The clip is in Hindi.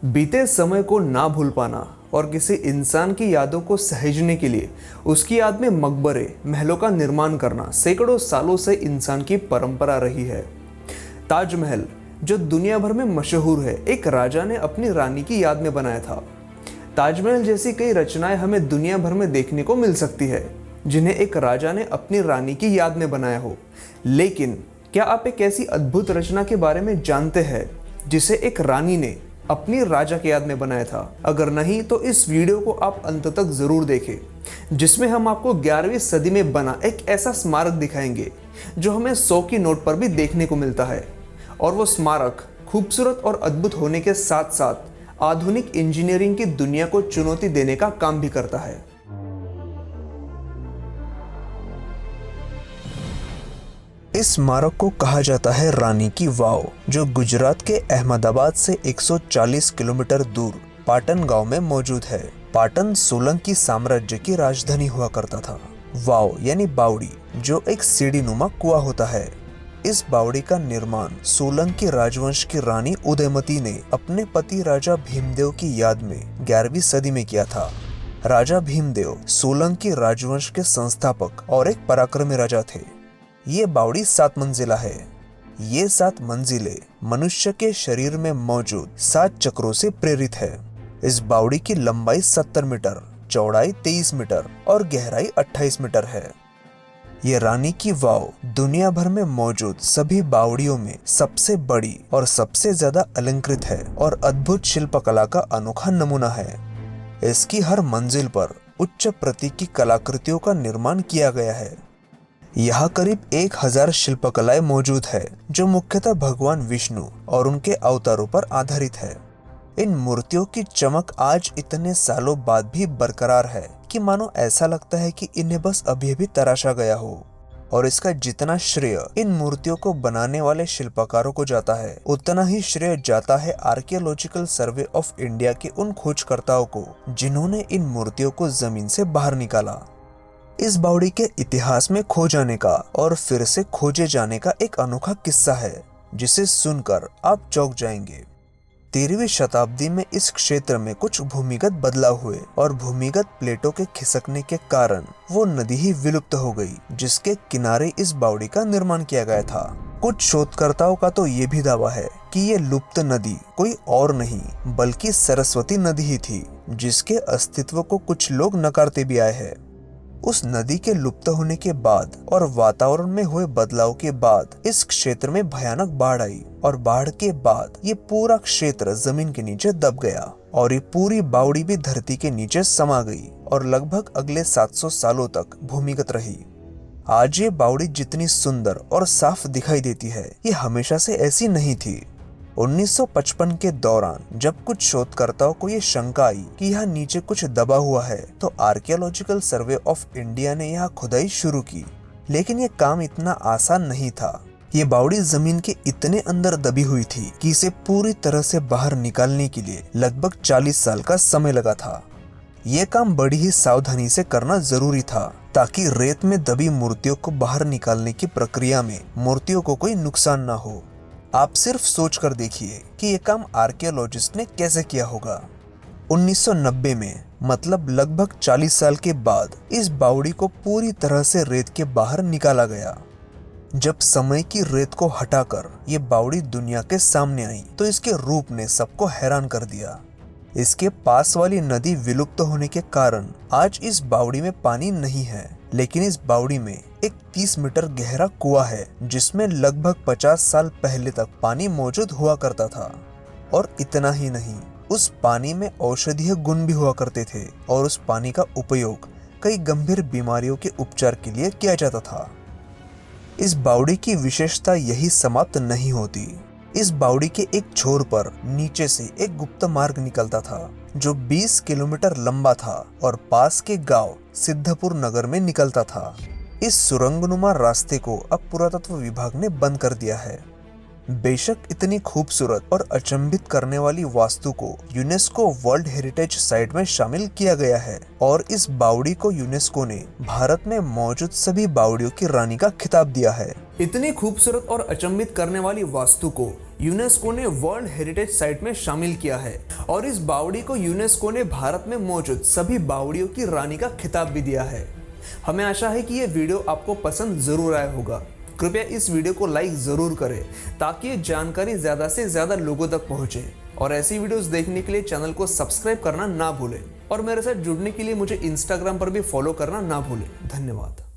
बीते समय को ना भूल पाना और किसी इंसान की यादों को सहेजने के लिए उसकी याद में मकबरे, महलों का निर्माण करना सैकड़ों सालों से इंसान की परंपरा रही है। ताजमहल, जो दुनिया भर में मशहूर है, एक राजा ने अपनी रानी की याद में बनाया था। ताजमहल जैसी कई रचनाएं हमें दुनिया भर में देखने को मिल सकती है, जिन्हें एक राजा ने अपनी रानी की याद में बनाया हो। लेकिन क्या आप एक ऐसी अद्भुत रचना के बारे में जानते हैं जिसे एक रानी ने अपनी राजा की याद में बनाया था? अगर नहीं तो इस वीडियो को आप अंत तक जरूर देखें, जिसमें हम आपको 11वीं सदी में बना एक ऐसा स्मारक दिखाएंगे जो हमें 100 की नोट पर भी देखने को मिलता है। और वो स्मारक खूबसूरत और अद्भुत होने के साथ साथ आधुनिक इंजीनियरिंग की दुनिया को चुनौती देने का काम भी करता है। इस स्मारक को कहा जाता है रानी की वाव, जो गुजरात के अहमदाबाद से 140 किलोमीटर दूर पाटन गांव में मौजूद है। पाटन सोलंकी साम्राज्य की राजधानी हुआ करता था। वाव यानी बावड़ी, जो एक सीढ़ीनुमा कुआं होता है। इस बावड़ी का निर्माण सोलंकी राजवंश की रानी उदयमती ने अपने पति राजा भीमदेव की याद में 11वीं सदी में किया था। राजा भीमदेव सोलंकी राजवंश के संस्थापक और एक पराक्रमी राजा थे। ये बावड़ी 7 मंजिला है। ये 7 मंजिलें मनुष्य के शरीर में मौजूद 7 चक्रों से प्रेरित है। इस बावड़ी की लंबाई 70 मीटर, चौड़ाई 23 मीटर और गहराई 28 मीटर है। ये रानी की वाव दुनिया भर में मौजूद सभी बावड़ियों में सबसे बड़ी और सबसे ज्यादा अलंकृत है और अद्भुत शिल्पकला का अनोखा नमूना है। इसकी हर मंजिल पर उच्च प्रति की कलाकृतियों का निर्माण किया गया है। यहाँ करीब 1000 शिल्पकलाएं मौजूद है, जो मुख्यतः भगवान विष्णु और उनके अवतारों पर आधारित है। इन मूर्तियों की चमक आज इतने सालों बाद भी बरकरार है कि मानो ऐसा लगता है कि इन्हें बस अभी अभी तराशा गया हो। और इसका जितना श्रेय इन मूर्तियों को बनाने वाले शिल्पकारों को जाता है, उतना ही श्रेय जाता है आर्कियोलॉजिकल सर्वे ऑफ इंडिया के उन खोजकर्ताओं को जिन्होंने इन मूर्तियों को जमीन से बाहर निकाला। इस बावड़ी के इतिहास में खो जाने का और फिर से खोजे जाने का एक अनोखा किस्सा है, जिसे सुनकर आप चौंक जाएंगे। 13वीं शताब्दी में इस क्षेत्र में कुछ भूमिगत बदलाव हुए और भूमिगत प्लेटों के खिसकने के कारण वो नदी ही विलुप्त हो गई, जिसके किनारे इस बावड़ी का निर्माण किया गया था। कुछ शोधकर्ताओं का तो ये भी दावा है कि ये लुप्त नदी कोई और नहीं बल्कि सरस्वती नदी ही थी, जिसके अस्तित्व को कुछ लोग नकारते भी आए हैं। उस नदी के लुप्त होने के बाद और वातावरण में हुए बदलाव के बाद इस क्षेत्र में भयानक बाढ़ आई और बाढ़ के बाद ये पूरा क्षेत्र जमीन के नीचे दब गया और ये पूरी बावड़ी भी धरती के नीचे समा गई और लगभग अगले 700 सालों तक भूमिगत रही। आज ये बावड़ी जितनी सुंदर और साफ दिखाई देती है, ये हमेशा से ऐसी नहीं थी। 1955 के दौरान जब कुछ शोधकर्ताओं को ये शंका आई कि यहाँ नीचे कुछ दबा हुआ है, तो आर्कियोलॉजिकल सर्वे ऑफ इंडिया ने यहाँ खुदाई शुरू की। लेकिन ये काम इतना आसान नहीं था। ये बावड़ी जमीन के इतने अंदर दबी हुई थी कि इसे पूरी तरह से बाहर निकालने के लिए लगभग 40 साल का समय लगा था। ये काम बड़ी ही सावधानी से करना जरूरी था, ताकि रेत में दबी मूर्तियों को बाहर निकालने की प्रक्रिया में मूर्तियों को कोई नुकसान न हो। आप सिर्फ सोच कर देखिए कि ये काम आर्कियोलॉजिस्ट ने कैसे किया होगा। 1990 में, मतलब लगभग 40 साल के बाद, इस बावड़ी को पूरी तरह से रेत के बाहर निकाला गया। जब समय की रेत को हटाकर ये बावड़ी दुनिया के सामने आई, तो इसके रूप ने सबको हैरान कर दिया। इसके पास वाली नदी विलुप्त होने के कारण आज इस बावड़ी में पानी नहीं है, लेकिन इस बावड़ी में एक 30 मीटर गहरा कुआं है, जिसमें लगभग 50 साल पहले तक पानी मौजूद हुआ करता था। और इतना ही नहीं, उस पानी में औषधीय गुण भी हुआ करते थे और उस पानी का उपयोग कई गंभीर बीमारियों के उपचार के लिए किया जाता था। इस बावड़ी की विशेषता यही समाप्त नहीं होती। इस बावड़ी के एक छोर पर नीचे से एक गुप्त मार्ग निकलता था, जो 20 किलोमीटर लंबा था और पास के गांव सिद्धपुर नगर में निकलता था। इस सुरंगनुमा रास्ते को अब पुरातत्व विभाग ने बंद कर दिया है। बेशक इतनी खूबसूरत और अचंभित करने वाली वास्तु को यूनेस्को वर्ल्ड हेरिटेज साइट में शामिल किया गया है और इस बावड़ी को यूनेस्को ने भारत में मौजूद सभी बावड़ियों की रानी का खिताब दिया है। इतनी खूबसूरत और अचंभित करने वाली वास्तु को यूनेस्को ने वर्ल्ड हेरिटेज साइट में शामिल किया है और इस बावड़ी को यूनेस्को ने भारत में मौजूद सभी बावड़ियों की रानी का खिताब भी दिया है। हमें आशा है कि ये वीडियो आपको पसंद जरूर आया होगा। कृपया इस वीडियो को लाइक जरूर करें ताकि ये जानकारी ज्यादा से ज्यादा लोगों तक पहुंचे। और ऐसी वीडियोस देखने के लिए चैनल को सब्सक्राइब करना ना भूलें और मेरे साथ जुड़ने के लिए मुझे इंस्टाग्राम पर भी फॉलो करना ना भूलें। धन्यवाद।